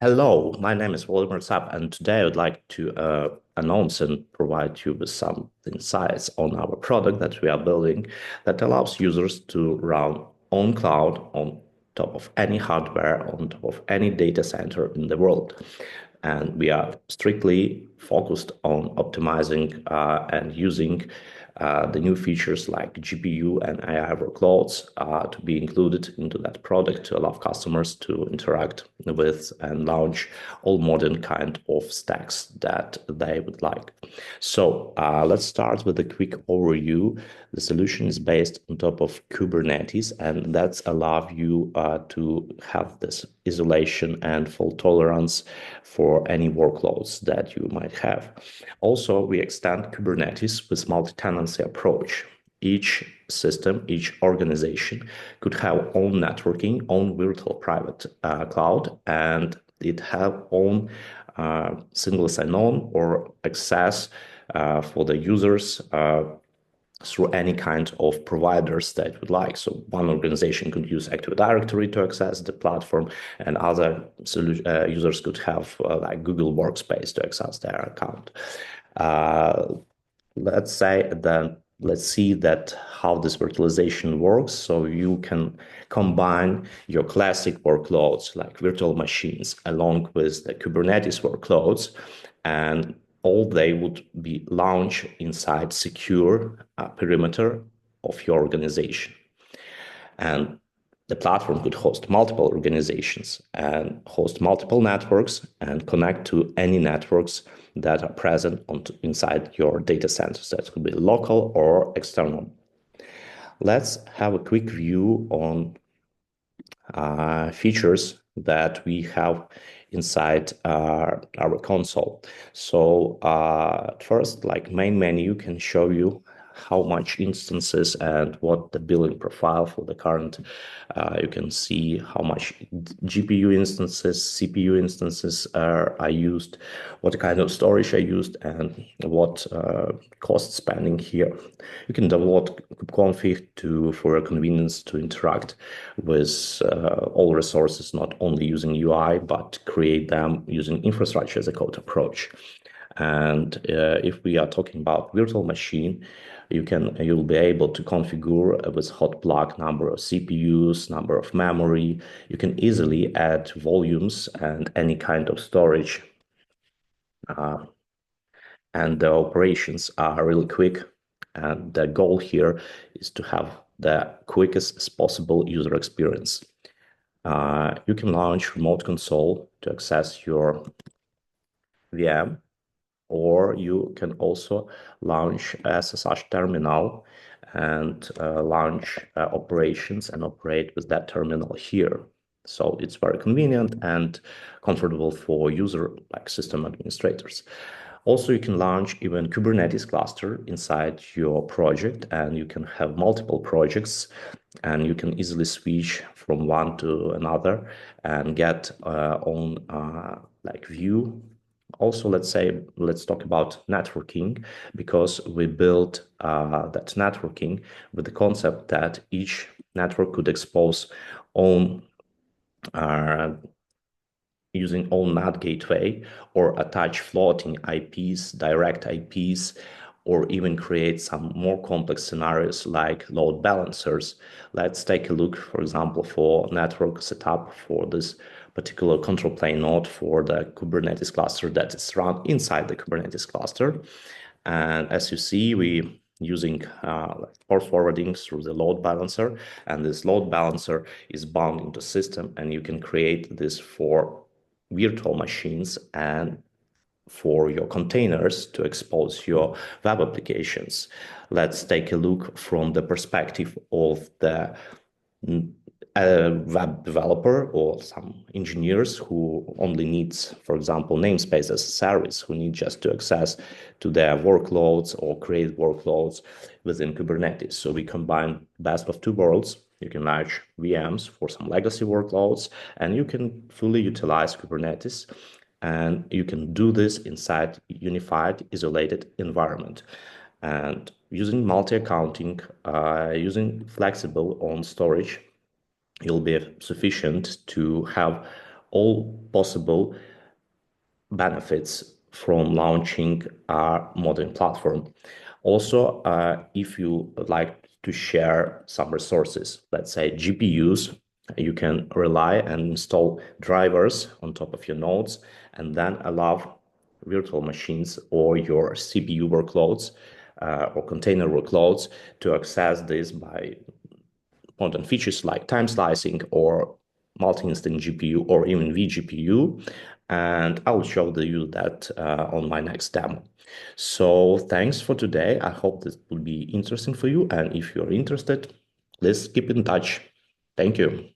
Hello, my name is Volodymyr Sap, and today I would like to announce and provide you with some insights on our product that we are building that allows users to run on cloud on top of any hardware, on top of any data center in the world. And we are strictly focused on optimizing and using the new features like GPU and AI workloads to be included into that product to allow customers to interact with and launch all modern kind of stacks that they would like. So let's start with a quick overview. The solution is based on top of Kubernetes, and that's allow you to have this isolation and fault tolerance for any workloads that you might have. Also, we extend Kubernetes with multi-tenancy approach. Each system, each organization could have own networking, own virtual private cloud, and it have own single sign-on or access for the users through any kind of providers that would like. So one organization could use Active Directory to access the platform, and other users could have like Google Workspace to access their account. Let's say that let's see that how this virtualization works. So you can combine your classic workloads like virtual machines along with the Kubernetes workloads, and all they would be launched inside secure perimeter of your organization. And the platform could host multiple organizations and host multiple networks and connect to any networks that are present inside your data centers. That could be local or external. Let's have a quick view on features that we have inside our console. So first, like main menu can show you how much instances and what the billing profile for the current. You can see how much GPU instances, CPU instances are used, what kind of storage are used, and what cost spending here. You can download kubeconfig for your convenience to interact with all resources, not only using UI, but create them using infrastructure as a code approach. And if we are talking about virtual machine, you'll be able to configure with hot plug number of CPUs, number of memory. You can easily add volumes and any kind of storage. And the operations are really quick. And the goal here is to have the quickest possible user experience. You can launch remote console to access your VM, or you can also launch SSH terminal and launch operations and operate with that terminal here. So it's very convenient and comfortable for user like system administrators. Also, you can launch even Kubernetes cluster inside your project, and you can have multiple projects, and you can easily switch from one to another and get own like view. Also, let's talk about networking, because we built that networking with the concept that each network could expose own using own NAT gateway, or attach floating IPs, direct IPs, or even create some more complex scenarios like load balancers. Let's take a look, for example, for network setup for this particular control plane node for the Kubernetes cluster that is run inside the Kubernetes cluster. And as you see, we using port forwarding through the load balancer, and this load balancer is bound into system, and you can create this for virtual machines and for your containers to expose your web applications. Let's take a look from the perspective of the web developer or some engineers who only needs, for example, namespace as a service, who need just to access to their workloads or create workloads within Kubernetes. So we combine best of two worlds. You can launch VMs for some legacy workloads, and you can fully utilize Kubernetes, and you can do this inside unified, isolated environment. And using multi-accounting, using flexible on storage, it'll be sufficient to have all possible benefits from launching a modern platform. Also, if you would like to share some resources, let's say GPUs, you can rely and install drivers on top of your nodes and then allow virtual machines or your CPU workloads or container workloads to access this by modern features like time slicing or multi-instance GPU or even vGPU. And I will show you that on my next demo. So thanks for today. I hope this will be interesting for you. And if you're interested, please keep in touch. Thank you.